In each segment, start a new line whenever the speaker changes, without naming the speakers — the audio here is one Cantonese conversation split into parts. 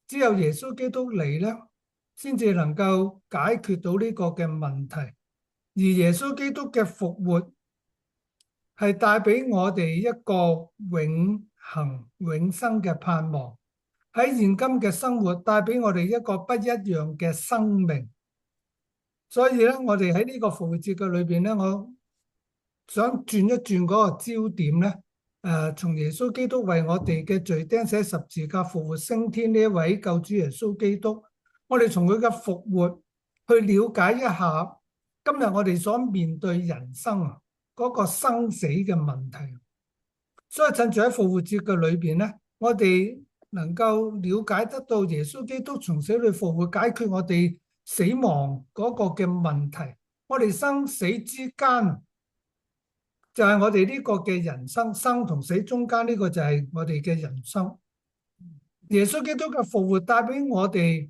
只有耶穌基督嚟咧，先至能夠解決到呢個嘅問題。而耶穌基督嘅復活係帶俾我哋一個永恆永生嘅盼望，喺現今嘅生活帶俾我哋一個不一樣嘅生命。所以咧，我哋喺呢個復活節嘅裏邊咧，我想轉一轉嗰個焦點咧，從耶穌基督為我哋嘅罪釘死十字架復活升天呢一位救主耶穌基督，我哋從佢嘅復活去了解一下今日我哋所面對人生嗰個生死嘅問題。所以趁住喺復活節嘅裏邊咧，我哋能夠了解得到耶穌基督從死裏復活，解決我哋死亡嗰個嘅問題。我哋生死之間就係我哋呢個嘅人生，生同死中間呢個就係我哋嘅人生。耶穌基督嘅復活帶俾我哋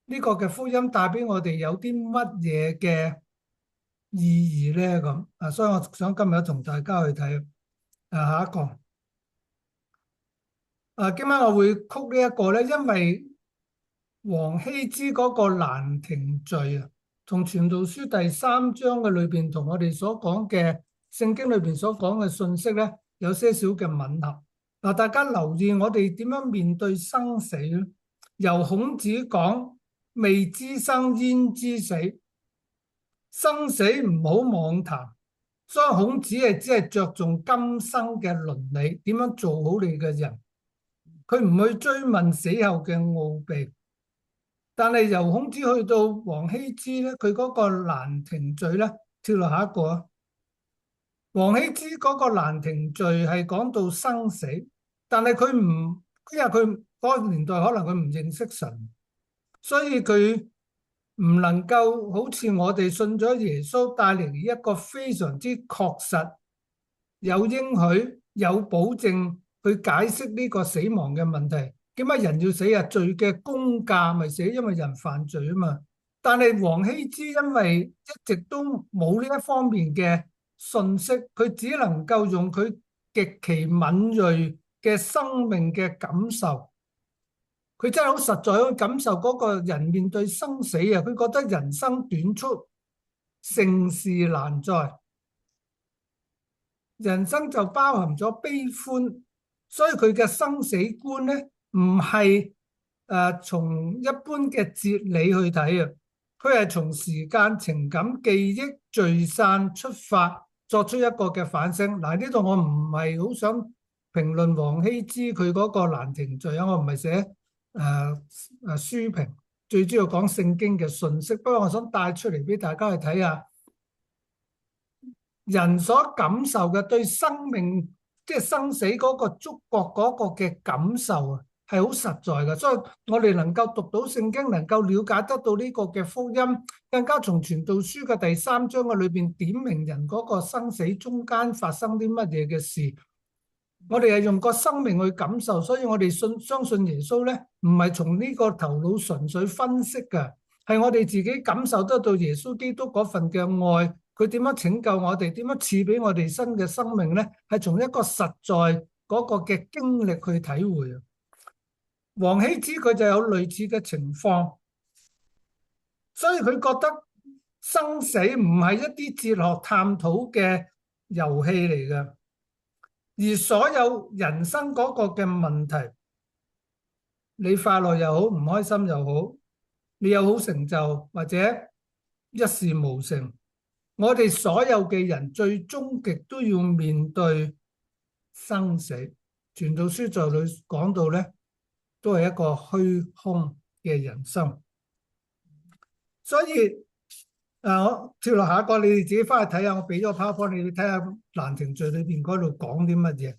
呢個嘅福音，帶俾我哋有啲乜嘢嘅意義咧？咁所以我想今日同大家去睇下一個。今晚我會曲呢一個咧，因為王羲之嗰個蘭亭序同傳道書第3章嘅裏邊同我哋所講嘅聖經裏邊所講嘅信息咧，有些少嘅吻合。大家留意我哋點樣面對生死咧？由孔子講未知生焉知死，生死唔好妄談。所以孔子只係着重今生嘅倫理，點樣做好你嘅人。佢唔去追問死後嘅奧秘，但係由孔子去到王羲之咧，佢嗰個蘭亭序咧，跳落下一個啊。王羲之嗰個蘭亭序係講到生死，但係佢唔，因為佢嗰個年代可能佢唔認識神，所以佢唔能夠好似我哋信咗耶穌帶嚟一個非常之確實、有應許、有保證去解釋呢個死亡嘅問題。點解人要死啊？罪嘅工價咪死，因為人犯罪啊嘛。但係王羲之因為一直都冇呢一方面嘅信息，佢只能夠用佢極其敏銳嘅生命嘅感受，佢真係好實在去感受嗰個人面對生死啊！佢覺得人生短促，盛事難再，人生就包含咗悲歡，所以佢嘅生死觀咧，唔係從一般嘅哲理去睇啊，佢係從時間、情感、記憶聚散出發，作出一個嘅反省。嗱，呢度我唔係好想評論王羲之佢嗰個蘭亭序啊，我唔係寫書評，最主要講聖經嘅信息。不過我想帶出嚟俾大家去睇下，人所感受嘅對生命即係生死嗰個觸覺嗰個嘅感受啊，係好實在嘅。所以我哋能夠讀到聖經，能夠了解得到呢個嘅福音，更加從傳道書嘅第3章嘅裏邊點明人嗰個生死中間發生啲乜嘢嘅事。我哋係用個生命去感受，所以我哋相信耶穌咧，唔係從呢個頭腦純粹分析嘅，係我哋自己感受得到耶穌基督嗰份嘅愛，佢點樣拯救我哋，點樣賜俾我哋新嘅生命咧，係從一個實在嗰個嘅經歷去體會。王羲之佢就有類似嘅情況，所以佢覺得生死唔係一啲哲學探討嘅遊戲嚟嘅。而所有人生嗰個嘅問題，你快樂又好，唔開心又好，你有好成就或者一事無成，我哋所有嘅人最終極都要面對生死。傳道書在裏講到咧，都係一個虛空嘅人生。所以我跳落下一個，你哋自己翻去睇下，我俾咗個 PowerPoint，你哋睇下蘭亭序裏邊嗰度講啲乜嘢，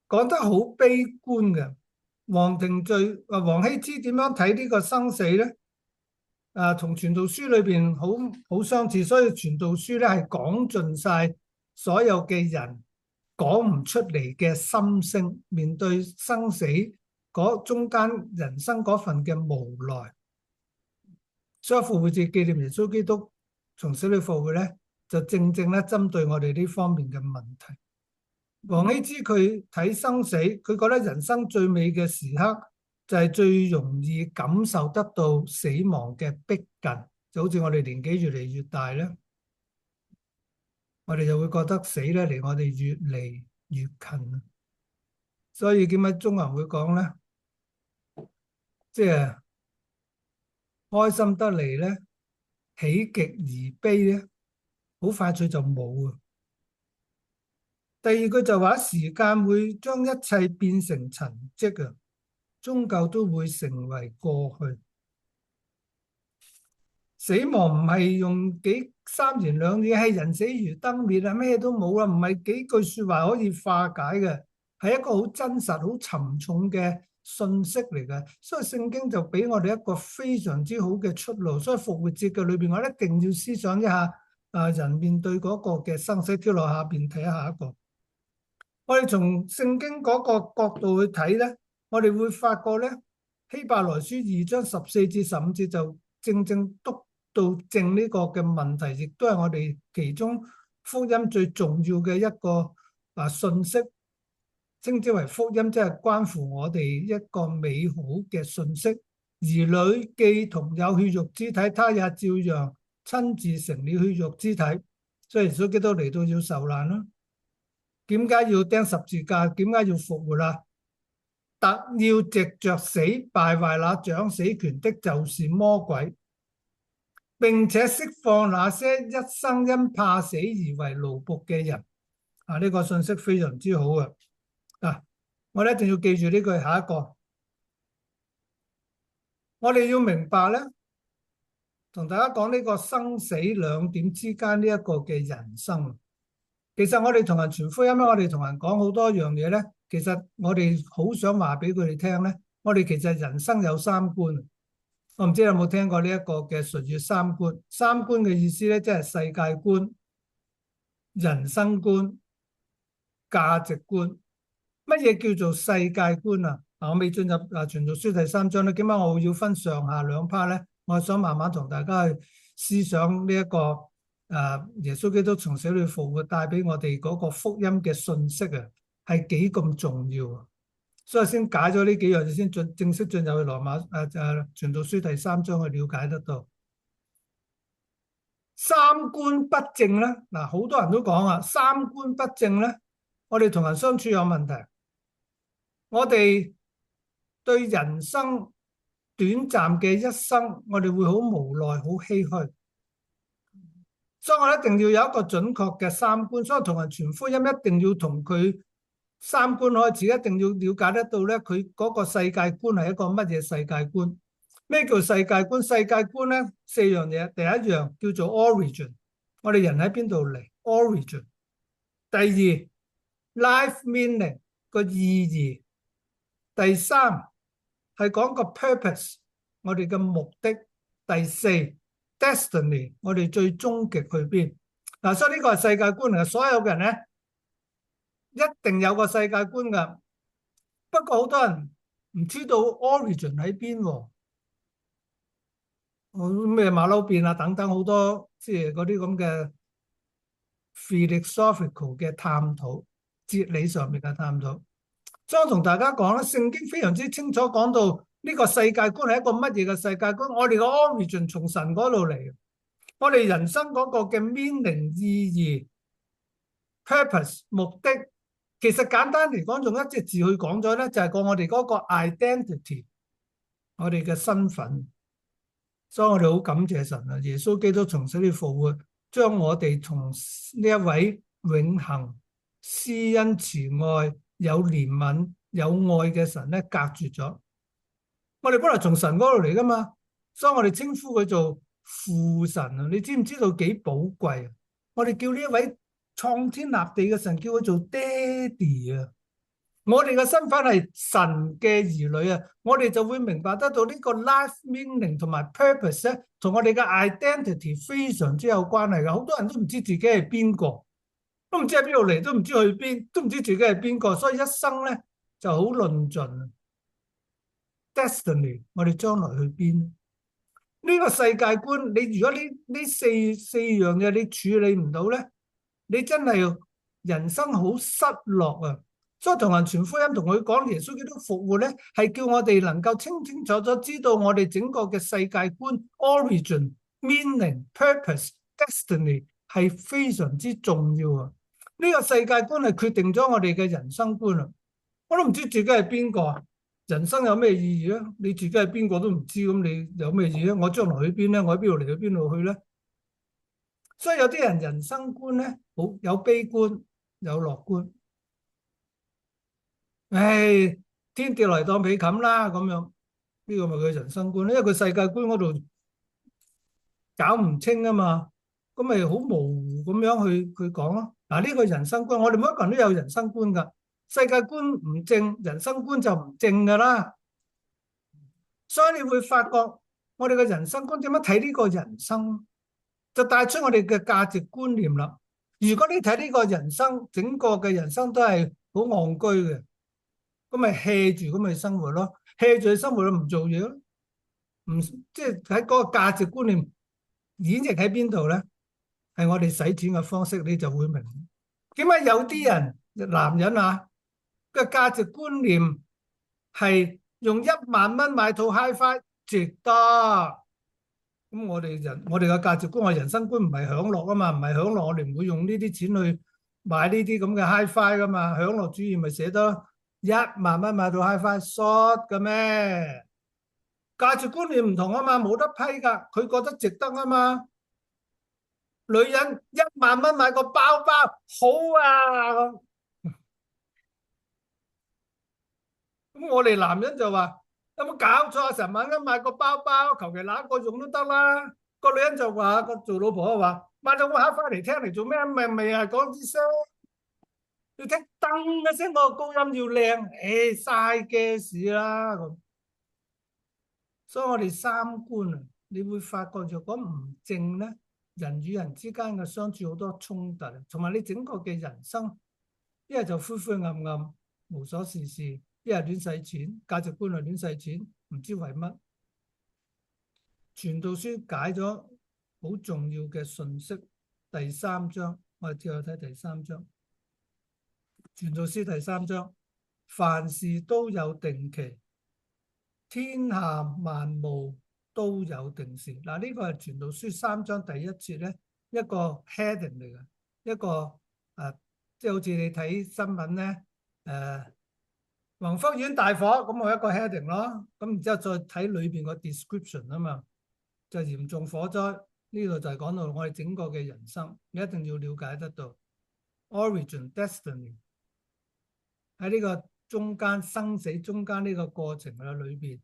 講得好悲觀嘅。王亭序王羲之點樣睇呢個生死咧？同傳道書裏邊好相似，所以傳道書咧係講盡晒所有嘅人講唔出嚟嘅心聲，面對生死嗰中間人生嗰份嘅無奈。所以復活節紀念耶穌基督從死裏復活咧，就正正咧針對我哋呢方面嘅問題。王羲之佢睇生死，佢覺得人生最美嘅時刻就係最容易感受得到死亡嘅逼近，就好似我哋年紀越嚟越大咧，我哋就會覺得死咧離我哋越嚟越近。所以點解中國人會講咧，即係開心得嚟咧，喜極而悲咧，好快脆就冇啊。第二句就話時間會將一切變成塵跡啊，終究都會成為過去。死亡唔係用幾三言兩語，係人死如燈滅啊，咩都冇啦，唔係幾句說話可以化解嘅，係一個好真實、好沉重嘅信息嚟嘅。所以聖經就俾我哋一個非常之好嘅出路。所以復活節嘅裏邊，我一定要思想一下，人面對嗰個嘅生死。跳落下邊睇下一個。我哋從聖經嗰個角度去睇咧，我哋會發覺咧，希伯來書2章14至15節就正正督到正呢個嘅問題，亦都係我哋其中福音最重要嘅一個信息，稱之為福音，即係關乎我哋一個美好嘅信息。兒女既同有血肉之體，他也照樣親自成了血肉之體。所以耶穌基督嚟到要受難啦。點解要釘十字架？點解要復活啊？特要藉着死敗壞那掌死權的，就是魔鬼，並且釋放那些一生因怕死而為奴僕嘅人。呢個信息非常之好嘅。我哋一定要記住呢句。下一個，我哋要明白咧，同大家講呢個生死兩點之間呢一個嘅人生。其實我哋同人傳福音咧，我哋同人講好多樣嘢咧。其實我哋好想話俾佢哋聽咧，我哋其實人生有三觀。我唔知你有冇聽過呢一個嘅術語三觀。三觀嘅意思咧，即係世界觀、人生觀、價值觀。乜嘢叫做世界觀啊？我未進入傳道書第3章咧，點解我要分上下兩 part 咧？我想慢慢同大家去思想呢一個。耶穌基督從死裏復活帶俾我哋嗰個福音嘅信息啊，係幾咁重要啊！所以先解咗呢幾樣嘢，先正式進入去羅馬傳道書第3章去了解得到。三觀不正咧，好多人都講啊，三觀不正咧，我哋同人相處有問題。我哋對人生短暫嘅一生，我哋會好無奈、好唏噓。所以我一定要有一個準確嘅三觀，所以同人傳福音一定要同佢三觀開始，一定要了解得到咧，佢嗰個世界觀係一個乜嘢世界觀？咩叫世界觀？世界觀咧4樣嘢，第一樣叫做 origin， 我哋人喺邊度嚟 ？origin。第二 life meaning 個意義。第三係講個 purpose， 我哋嘅目的。第四Destiny， 我哋最終極去邊？所以呢個係世界觀嚟嘅。所有嘅人咧，一定有個世界觀噶。不過好多人唔知道 origin 喺邊，咩馬騮變啊等等，好多即係嗰啲咁嘅 philosophical 嘅探討，哲理上面嘅探討。所以我同大家講咧，聖經非常之清楚講到呢個世界觀係一個乜嘢嘅世界觀。我哋個 origin 從神嗰度嚟，我哋人生嗰個嘅 meaning 意義、purpose 目的，其實簡單嚟講，用一隻字去講咗咧，就係我哋嗰個 identity， 我哋嘅身份。所以我哋好感謝神啊！耶穌基督從死裏復活，將我哋從呢一位永恆、施恩慈愛、有憐憫、有愛嘅神咧隔絕咗。我哋本來從神嗰度嚟噶嘛，所以我哋稱呼佢做父神啊！你知唔知道幾寶貴啊？我哋叫呢一位創天立地嘅神，叫佢做爹哋啊！我哋嘅身份係神嘅兒女啊，我哋就會明白得到呢個 life meaning 同埋 purpose 咧，同我哋嘅 identity 非常之有關係嘅。好多人都唔知自己係邊個，都唔知喺邊度嚟，都唔知去邊，都唔知自己係邊個，所以一生咧就好論盡。Destiny， 我哋將來去邊？呢個世界觀，你如果呢四樣嘢你處理唔到咧，你真係人生好失落啊，所以同人傳福音，同佢講耶穌基督復活咧，係叫我哋能夠清清楚楚知道我哋整個嘅世界觀 origin、meaning、purpose、destiny 係非常之重要啊！呢個世界觀係決定咗我哋嘅人生觀啊！我都唔知自己係邊個啊！人生有咩意義啊？你自己係邊個都唔知，咁你有咩意義啊？我將來去邊咧？我喺邊度嚟？去邊度去咧？所以有啲人人生觀咧，好有悲觀，有樂觀。唉，天跌落嚟當被冚啦，咁樣呢個咪佢人生觀咧，因為佢世界觀嗰度搞唔清啊嘛，咁咪好模糊咁樣去講咯。嗱，呢個人生觀，我哋每一個人都有人生觀噶，世界觀唔正，人生觀就唔正噶啦。所以你會發覺，我哋嘅人生觀點樣睇呢個人生，就帶出我哋嘅價值觀念啦。如果你睇呢個人生，整個嘅人生都係好戇居嘅，咁咪 hea 住咁咪生活咯，hea 住生活都唔做嘢咯，唔即係喺嗰個價值觀念演繹喺邊度咧？係我哋使錢嘅方式，你就會明。點解有啲人男人啊嘅價值觀念係用1萬蚊買套 HiFi 值得？咁我哋嘅價值觀，我人生觀唔係享樂啊嘛，唔係享樂，我哋唔會用呢啲錢去買呢啲咁嘅 HiFi 噶嘛。享樂主義咪寫得1萬蚊買套 HiFi short 嘅咩？價值觀念唔同啊嘛，冇得批噶，佢覺得值得啊嘛。女人1萬蚊買個包包好啊，咁我哋男人就話有冇搞錯啊？成萬蚊買個包包，求其揦個用都得啦。個女人就話個做老婆話買咗個盒翻嚟聽嚟做咩？咪係講啲聲，要聽噔嘅聲，個高音要靚，嘥嘅事啦咁。所以我哋三觀啊，你會發覺若果唔正咧，人與人之間嘅相處好多衝突，同埋你整個嘅人生，一係就灰灰暗暗，無所事事，一係亂使錢，價值觀係亂使錢，唔知為乜。傳道書解咗好重要嘅信息，第三章，我哋再睇第三章。傳道書第三章，凡事都有定期，天下萬務都有定時。嗱，呢個係傳道書3章第一節咧，一個 heading 嚟嘅，一個即係好似你睇新聞咧，宏福苑大火，咁我一個 heading 咯，咁然之後再睇裏邊個 description 啊嘛，就嚴重火災，呢度就係講到我哋整個嘅人生，你一定要了解得到 origin destiny 喺呢個中間生死中間呢個過程嘅裏邊，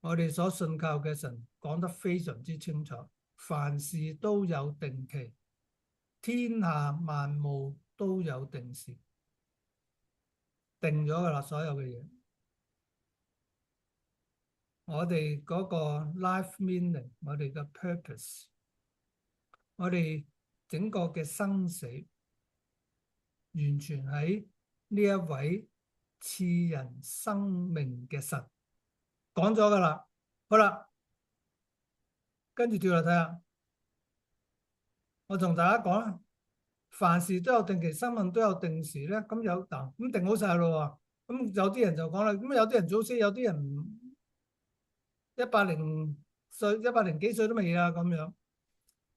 我哋所信靠嘅神講得非常之清楚，凡事都有定期，天下萬務都有定時，定咗噶啦，所有嘅嘢。我哋嗰個 life meaning，我哋嘅 purpose，我哋整個嘅生死，完全喺呢一位賜人生命嘅神講咗噶啦。好啦，跟住跳嚟睇下，我同大家講啦，凡事都有定期，生命都有定時咧。咁有嗱，咁定好晒咯喎。咁有啲人就講啦，咁有啲人早死，有啲人100歲、100幾歲都未啊咁樣。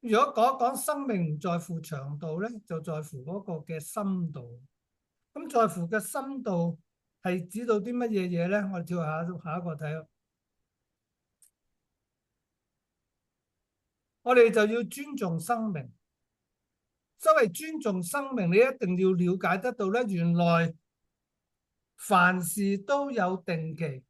如果講生命唔在乎長度咧，就在乎嗰個嘅深度。咁在乎嘅深度係指到啲乜嘢嘢咧？我哋跳下一個睇。我哋就要尊重生命。所謂尊重生命，你一定要了解得到咧，原來凡事都有定期，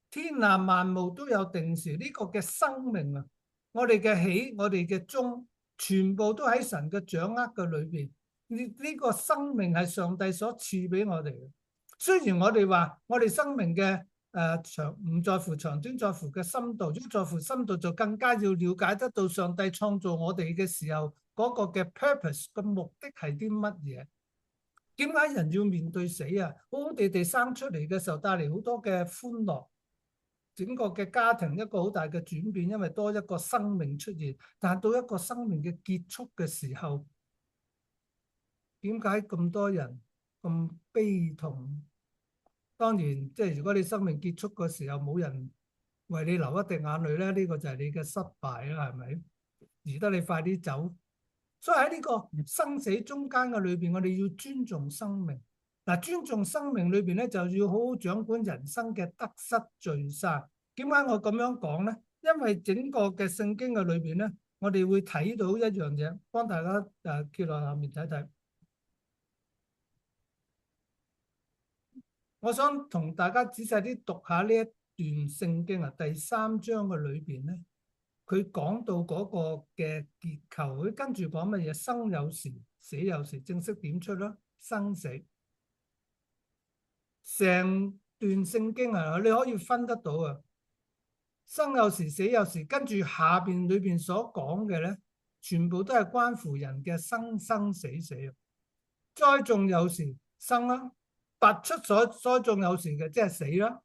天下萬務都有定時。呢個嘅生命啊，我哋嘅喜，我哋嘅終，全部都喺神嘅掌握嘅裏邊。呢個生命係上帝所賜俾我哋嘅。雖然我哋話我哋生命嘅長唔在乎長短，在乎嘅深度。如果在乎深度，就更加要了解得到上帝創造我哋嘅時候嗰個嘅 purpose 嘅目的係啲乜嘢？點解人要面對死啊？好好地地生出嚟嘅時候，帶嚟好多嘅歡樂，整個嘅家庭一個好大嘅轉變，因為多一個生命出現。但係到一個生命嘅結束嘅時候，點解咁多人咁悲痛？當然，即係如果你生命結束嘅時候冇人為你流一滴眼淚咧，呢個就係你嘅失敗啦，係咪？宜得你快啲走。所以喺呢個生死中間嘅裏邊，我哋要尊重生命。嗱，尊重生命裏邊咧，就要好好掌管人生嘅得失聚散。點解我咁樣講咧？因為整個嘅聖經嘅裏邊咧，我哋會睇到一樣嘢，幫大家揭落下面睇睇。我想同大家仔細啲讀下呢一段聖經啊，第三章嘅裏邊咧，佢講到嗰個嘅結構，佢跟住講乜嘢？生有時，死有時，正式點出啦，生死。成段聖經啊，你可以分得到啊，生有時，死有時，跟住下邊裏邊所講嘅咧，全部都係關乎人嘅生生死死啊。栽種有時生啦，拔出所栽種有時嘅，即係死啦。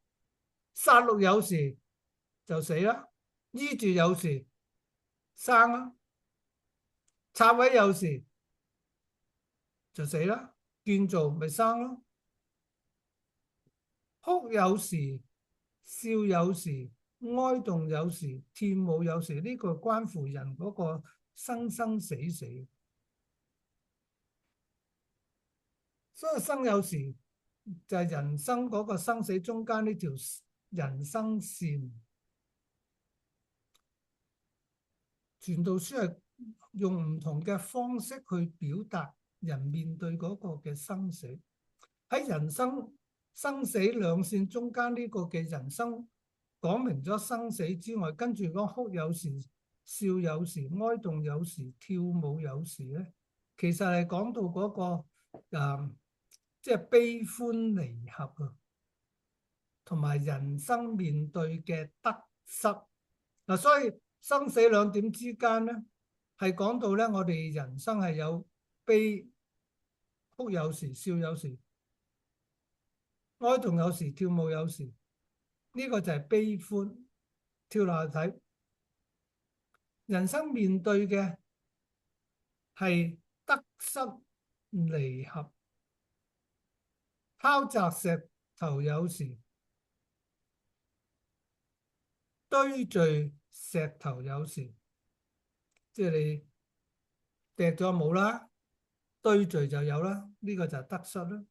殺戮有時就死啦，醫治有時生啦，拆毀有時就死啦，建造咪生咯。哭有時，笑有時，哀慟有時，跳舞有時，呢個關乎人嗰個生生死死。所以生有時就係人生嗰個生死中間呢條人生線。傳道書係用唔同嘅方式去表達人面對嗰個嘅生死。喺人生生死兩線中間呢個嘅人生，講明咗生死之外，跟住講哭有時，笑有時，哀慟有時，跳舞有時咧，其實係講到嗰個即係悲歡離合啊，同埋人生面對嘅得失嗱，所以生死兩點之間咧，係講到咧，我哋人生係有悲哭有時，笑有時，哀慟有時，跳舞有時，呢個就係悲歡。跳落去睇，人生面對嘅係得失離合，敲砸石頭有時，堆聚石頭有時，即係你掟咗冇啦，堆聚就有啦，呢個就係得失啦。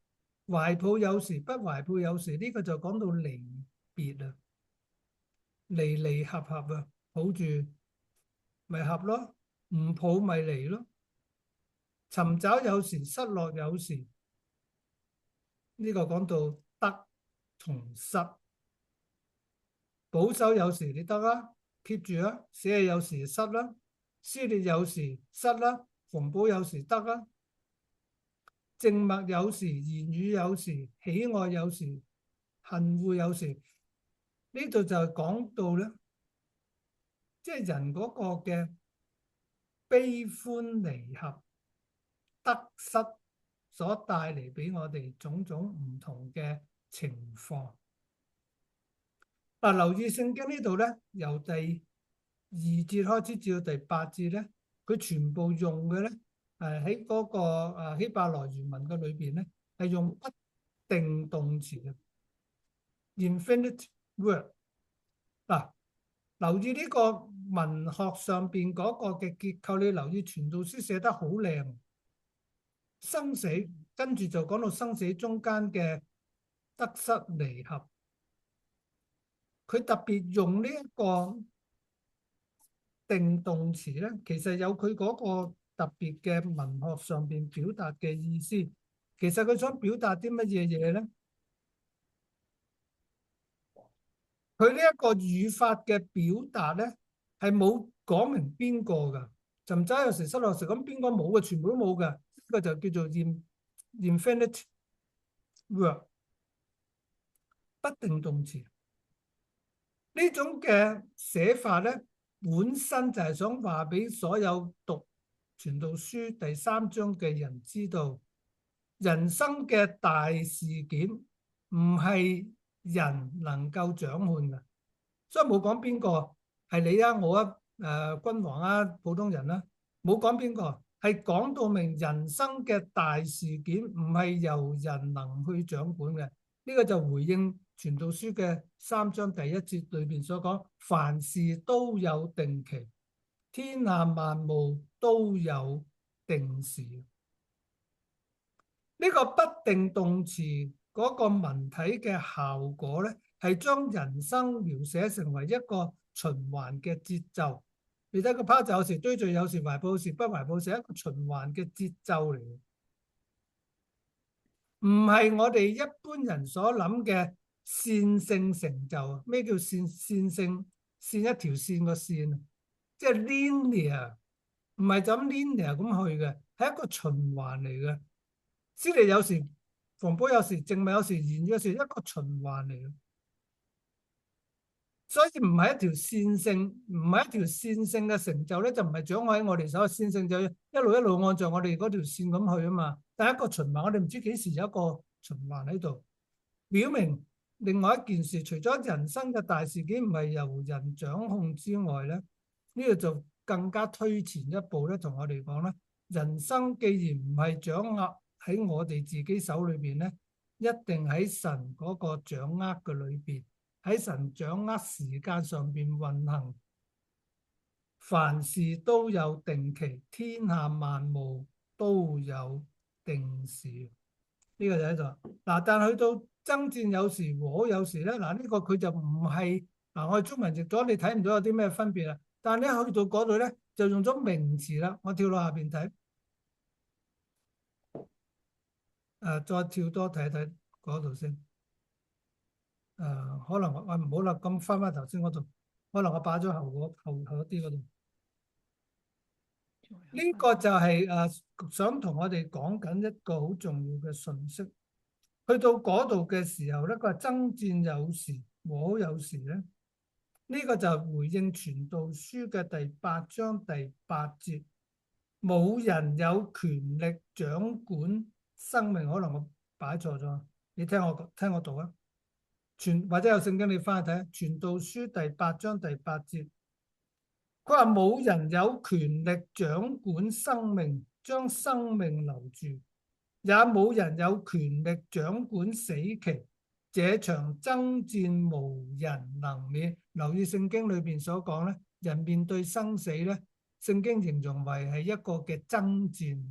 懷抱有時，不懷抱有時，呢個就講到離別啊，離離合合啊，抱住咪合咯，唔抱咪離咯。尋找有時，失落有時，呢個講到得同失。保守有時你得啦，keep 住啦；捨棄有時失啦，撕裂有時失啦，縫補有時得啦。靜默有時，言語有時，喜愛有時，恨惡有時。呢度就係講到咧，即係人嗰個嘅悲歡離合、得失所帶嚟俾我哋種種唔同嘅情況。嗱，留意聖經呢度咧，由第二節開始至到第八節咧，佢全部用嘅咧，喺嗰個希伯來原文嘅裏邊咧，係用不定動詞嘅 infinite word。嗱，留意呢個文學上邊嗰個嘅結構，你留意傳道書寫得好靚，生死跟住就講到生死中間嘅得失離合。佢特別用呢一個定動詞咧，其實有佢嗰個特別嘅文學上邊表達嘅意思。其實佢想表達啲乜嘢嘢咧？佢呢一個語法嘅表達咧，係冇講明邊個噶。尋找有時，失落有時，咁邊個冇嘅？全部都冇嘅。呢個就叫做 infinite word 不定動詞。呢種嘅寫法咧，本身就係想話俾所有讀傳道書第三章嘅人知道，人生嘅大事件唔係人能夠掌控嘅，所以冇講邊個係你啊、我啊、君王啊、普通人啦，冇講邊個，係講到明人生嘅大事件，唔係由人能去掌管嘅。呢個就回應傳道書嘅3章第1節裏邊所講，凡事都有定期，天下萬物都有定時。呢個不定動詞嗰個文體嘅效果咧，係將人生描寫成為一個循環嘅節奏。你睇個拋就有時堆聚，有時懷抱，有時不懷抱，係一個循環嘅節奏嚟嘅，唔係我哋一般人所諗嘅線性成就。咩叫線性？線一條線個線，即係 linear，唔係就咁 linear 咁去嘅，係一個循環嚟嘅。先嚟有時防波，有時靜默，有時言語，有時一個循環嚟嘅。所以唔係一條線性，唔係一條線性嘅成就咧，就唔係掌握喺我哋手。線性就一路一路按照我哋嗰條線咁去啊嘛。但係一個循環，我哋唔知幾時有一個循環喺度，表明另外一件事，除咗人生嘅大事件唔係由人掌控之外咧，呢個就更加推前一步咧，同我哋講咧，人生既然唔係掌握喺我哋自己手裏邊咧，一定喺神嗰個掌握嘅裏邊。喺神掌握時間上邊運行，凡事都有定期，天下萬物都有定時。呢個就喺度嗱，但去到爭戰有時和有時咧，嗱呢個佢就唔係嗱，我哋中文譯咗，你睇唔到有啲咩分別啊？但係咧去到嗰度咧，就用咗名詞啦。我跳落下邊睇，再跳多睇睇嗰度先。可能我唔好啦，咁翻頭先嗰度，可能我擺咗後啲嗰度。呢個就係想同我哋講緊一個好重要嘅信息。去到嗰度嘅時候咧，佢話爭戰有時，和有時咧。呢個就回應傳道書嘅第8章第8節，冇人有權力掌管生命。可能我擺錯咗，你聽我讀啊。或者有聖經你翻去睇《傳道書》第8章第8節，佢話冇人有權力掌管生命，將生命留住，也冇人有權力掌管死期。這場爭戰無人能免。留意聖經裏邊所講咧，人面對生死咧，聖經形容為係一個嘅爭戰。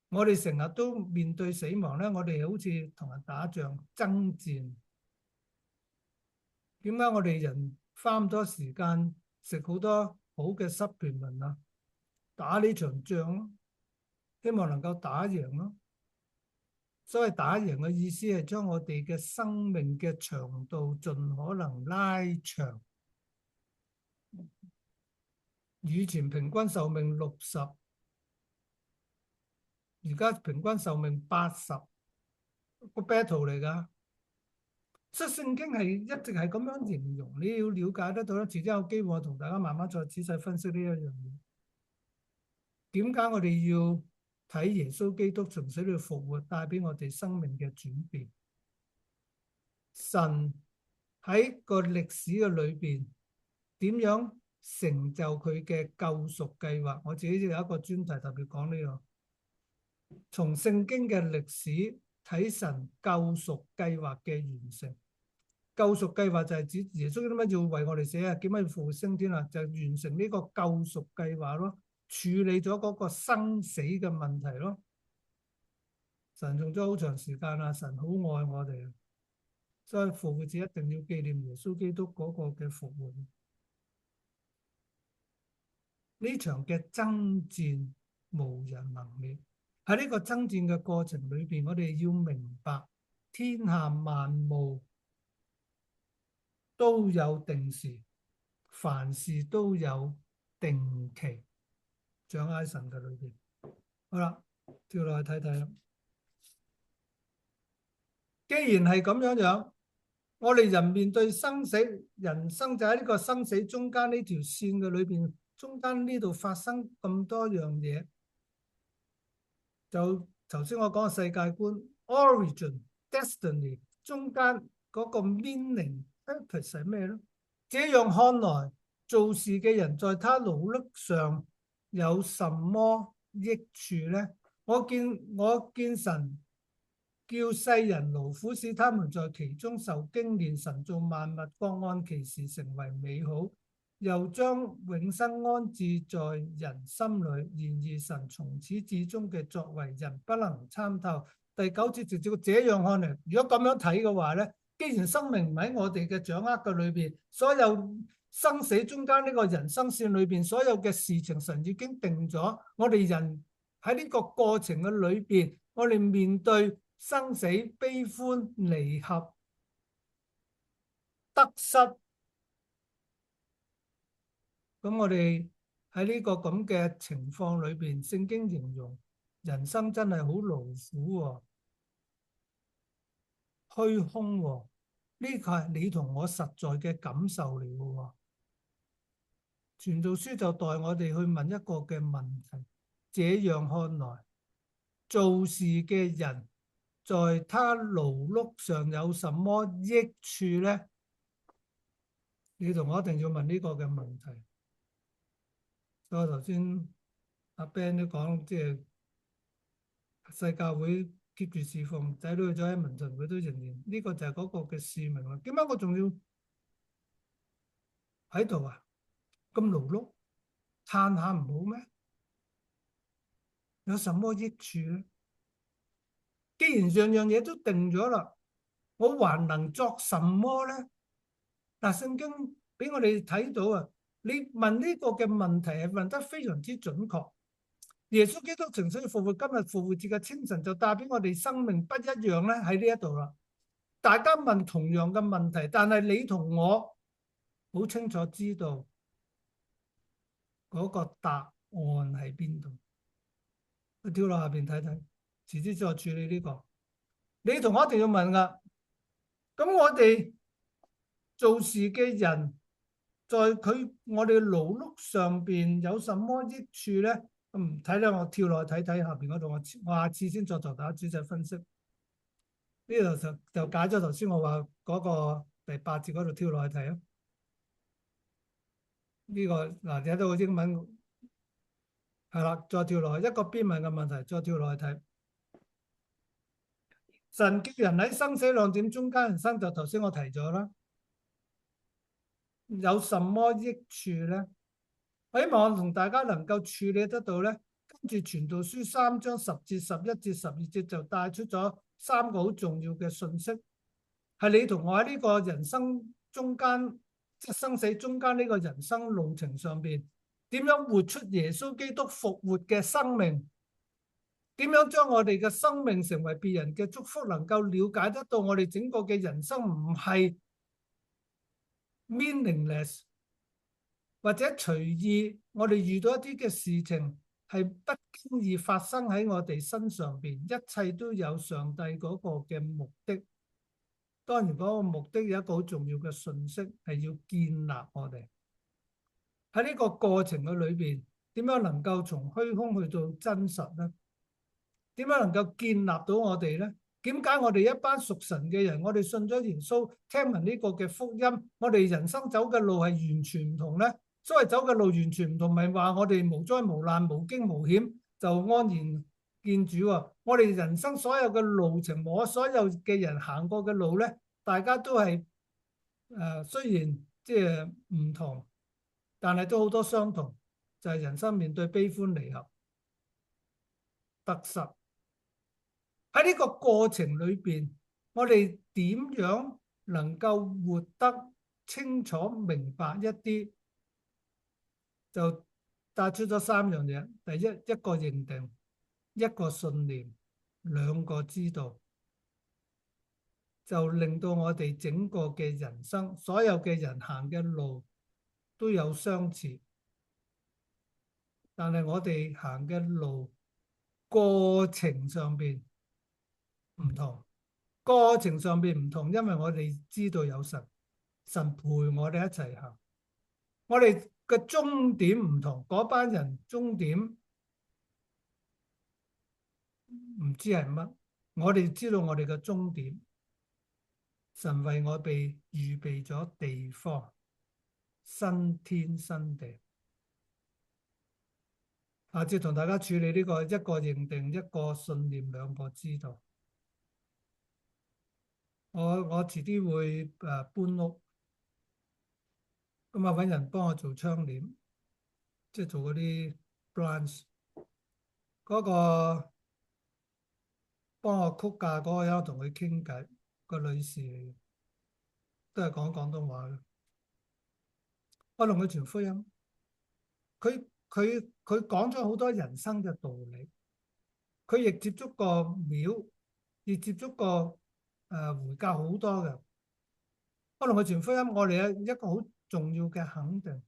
我哋成日都面對死亡咧，我哋好似同人打仗爭戰。點解我哋人花咁多時間食好多好嘅 supplement 啊？打呢場仗咯，希望能夠打贏咯。所謂打贏嘅意思係將我哋嘅生命嘅長度盡可能拉長。以前平均壽命60，而家平均壽命80，個 battle 嚟㗎。所以聖經係一直係咁樣形容，你要了解得到咧。遲啲有機會我同大家慢慢再仔細分析呢一樣嘢。點解我哋要睇耶穌基督從死裏復活，帶俾我哋生命嘅轉變？神喺個歷史嘅裏邊點樣成就佢嘅救贖計劃？我自己有一個專題特別講呢個。從聖經嘅歷史睇神救贖計劃嘅完成。救贖計劃就係指耶穌點解要為我哋死啊？點解要復活升天啊？就完成呢個救贖計劃咯，處理咗嗰個生死嘅問題咯。神用咗好長時間啦，神好愛我哋，所以復活節一定要紀念耶穌基督嗰個嘅復活。呢場嘅爭戰無人能免。喺呢個爭戰嘅過程裏邊，我哋要明白天下萬物都有定時，凡事都有定期，掌握喺神嘅裏邊。好啦，跳落去睇睇啦。既然係咁樣樣，我哋人面對生死，人生就喺呢個生死中間呢條線嘅裏邊，中間呢度發生咁多樣嘢。就頭先我講嘅世界觀 origin destiny 中間嗰個 meaning purpose 係咩咧？這樣看來，做事嘅人在他勞碌上有什麼益處呢？我見神叫世人勞苦，使他們在其中受經練，神造萬物各按其時成為美好，又將永生安置在人心裏。然而神從始至終嘅作為，人不能參透。第九節直接這樣看嚟，如果咁樣睇嘅話咧，既然生命唔喺我哋嘅掌握嘅裏邊，所有生死中間呢個人生線裏邊，所有嘅事情神已經定咗。我哋人喺呢個過程嘅裏邊，我哋面對生死、悲歡離合、得失，咁我哋喺呢個咁嘅情況裏邊，聖經形容人生真係好勞苦喎，虛空喎，呢個係你同我實在嘅感受嚟嘅喎。傳道書就代我哋去問一個嘅問題，這樣看來，做事嘅人在他勞碌上有什麼益處呢？你同我一定要問呢個嘅問題。所以我頭先阿 Ben 都講，即係世教會 keep 住侍奉，仔女去咗喺民陣會都仍然呢個就係嗰個嘅使命啦。點解我仲要喺度啊？咁勞碌，嘆下唔好咩？有什麼益處咧？既然樣樣嘢都定咗啦，我還能作什麼咧？嗱，聖經俾我哋睇到啊，你問呢個嘅問題係問得非常之準確。耶穌基督曾經復活，今日復活節嘅清晨就帶俾我哋生命不一樣咧，喺呢一度啦。大家問同樣嘅問題，但係你同我好清楚知道嗰個答案喺邊度。我跳落下邊睇睇，遲啲再處理呢個。你同我一定要問噶，咁我哋做事嘅人，在我哋勞碌上邊有什麼益處咧？睇咧，我跳落去睇睇下邊嗰度，我下次先再同大家仔細分析。呢度就解咗頭先我話嗰個第8節嗰度跳落去睇啊。呢個嗱，睇到個英文係啦，再跳落去一個邊問嘅問題，再跳落去睇。神叫人喺生死兩點中間人生，就頭先我提咗啦。有什麼益處咧？我希望我同大家能夠處理得到咧。跟住傳道書3章10節、11節、12節就帶出咗3個好重要嘅信息，係你同我喺呢個人生中間，即係生死中間呢個人生路程上邊，點樣活出耶穌基督復活嘅生命？點樣將我哋嘅生命成為別人嘅祝福？能夠了解得到我哋整個嘅人生唔係 meaningless， 或者隨意，我哋遇到一啲嘅事情係不經意發生喺我哋身上邊，一切都有上帝嗰個嘅目的。當然嗰個目的有一個好重要嘅信息，係要建立我哋喺呢個過程嘅裏邊，點樣能夠從虛空去到真實呢？點樣能夠建立到我哋呢？點解我哋一班屬神嘅人，我哋信咗耶穌，聽聞呢個嘅福音，我哋人生走嘅路係完全唔同呢？所謂走嘅路完全唔同，咪話我哋無災無難、無驚無險就安然見主喎。我哋人生所有嘅路程，我所有嘅人行過嘅路呢，大家都係雖然即係唔同，但係都好多相同，就係人生面對悲歡離合、得失。喺呢個過程裏邊，我哋點樣能夠活得清楚明白一啲？就帶出咗3樣嘢。第一，一個認定，一個信念，兩個知道，就令到我哋整個嘅人生，所有嘅人行嘅路都有相似，但係我哋行嘅路過程上邊唔同，過程上邊唔同，因為我哋知道有神，神陪我哋一齊行。我哋嘅終點唔同，嗰班人終點唔知係乜，我哋知道我哋嘅終點，神為我哋預備咗地方，新天新地。下次同大家處理呢個一個認定、一個信念、兩個知道。我遲啲會搬屋，咁啊揾人幫我做窗簾，即係做嗰啲 blinds。嗰個幫我估價嗰個人同佢傾偈，個女士嚟嘅，都係講廣東話嘅。我同佢傳福音，佢講咗好多人生嘅道理，佢亦接觸過廟，亦接觸過回教好多嘅。我同佢傳福音，我哋有一個好重要嘅肯定，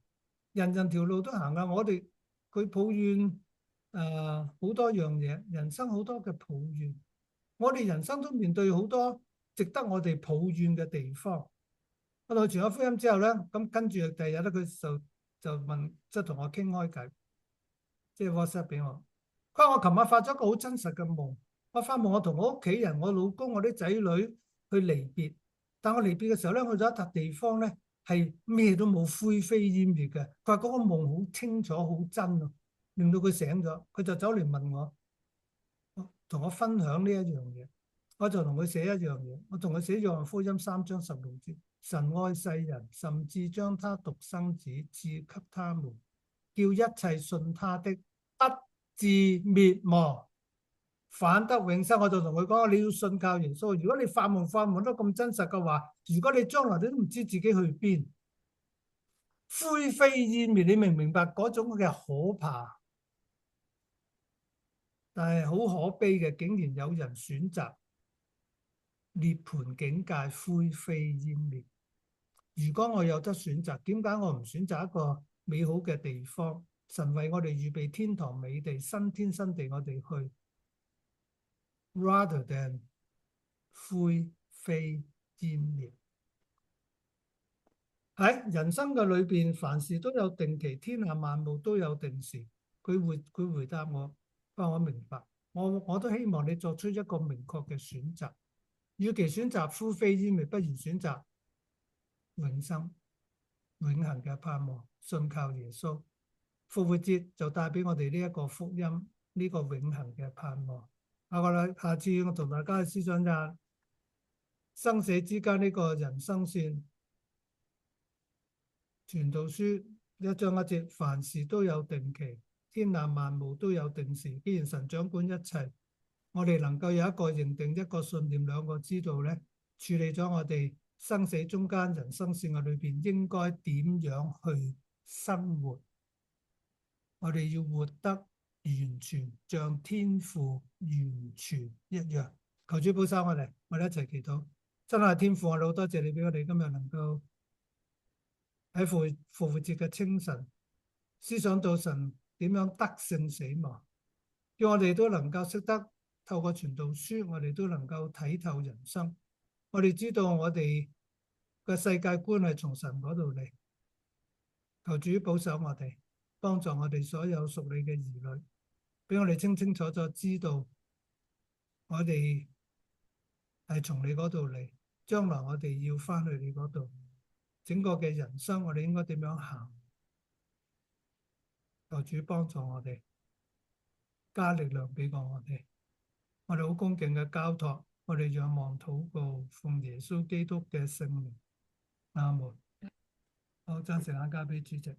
人人條路都行啊！我哋佢抱怨好多樣嘢，人生好多嘅抱怨，我哋人生都面對好多值得我哋抱怨嘅地方。我同佢傳咗福音之後咧，咁跟住第二日咧，佢就問，即係同我傾開偈，即係 WhatsApp 俾我。佢話我琴晚發咗一個好真實嘅夢，我發夢我同我屋企人、我老公、我啲仔女去離別，但我離別嘅時候咧，去咗一笪地方咧，係咩都冇，灰飛煙滅嘅。佢話嗰個夢好清楚、好真啊，令到佢醒咗，佢就走嚟問我，同我分享呢一樣嘢。我就同佢寫一樣嘢，我同佢寫約翰福音3章16節，神愛世人，甚至將他獨生子賜給他們，叫一切信他的不至滅亡，反得永生。我就同佢講，你要信靠耶穌。如果你發夢都咁真實嘅話，如果你將來你都唔知自己去邊，灰飛煙滅，你明唔明白嗰種嘅可怕？但係好可悲嘅，竟然有人選擇涅槃境界，灰飛煙滅。如果我有得選擇，點解我唔選擇一個美好嘅地方？神為我哋預備天堂美地，新天新地，我哋去 ，rather than 灰飛煙滅。喺人生嘅裏邊，凡事都有定期，天下萬物都有定時。佢回答我，我明白，我都希望你作出一個明確嘅選擇。與其選擇灰飛煙滅，不如選擇永生、永恆嘅盼望，信靠耶穌。復活節就帶俾我哋呢一個福音，呢個永恆嘅盼望。下次我同大家思想下生死之間呢個人生線。傳道書1章1節，凡事都有定期，天下萬物都有定時。既然神掌管一切，我哋能夠有一個認定、一個信念、兩個知道咧，處理咗我哋生死中間人生線嘅裏邊應該點樣去生活。我哋要活得完全，像天父完全一樣。求主保守我哋，我哋一齊祈禱。真係天父，我哋好多謝你俾我哋今日能夠喺復活節嘅清晨，思想到神點樣得勝死亡，叫我哋都能夠識得透過傳道書，我哋都能夠睇透人生。我哋知道我哋嘅世界觀係從神嗰度嚟。求主保守我哋，幫助我哋所有屬你嘅兒女，俾我哋清清楚楚知道我哋係從你嗰度嚟，將來我哋要翻去你嗰度。整個嘅人生，我哋應該點樣行？求主幫助我哋，加力量俾我哋。我哋好恭敬嘅交託，我哋仰望禱告，奉耶穌基督嘅聖名，阿門。好，暫時交俾主席。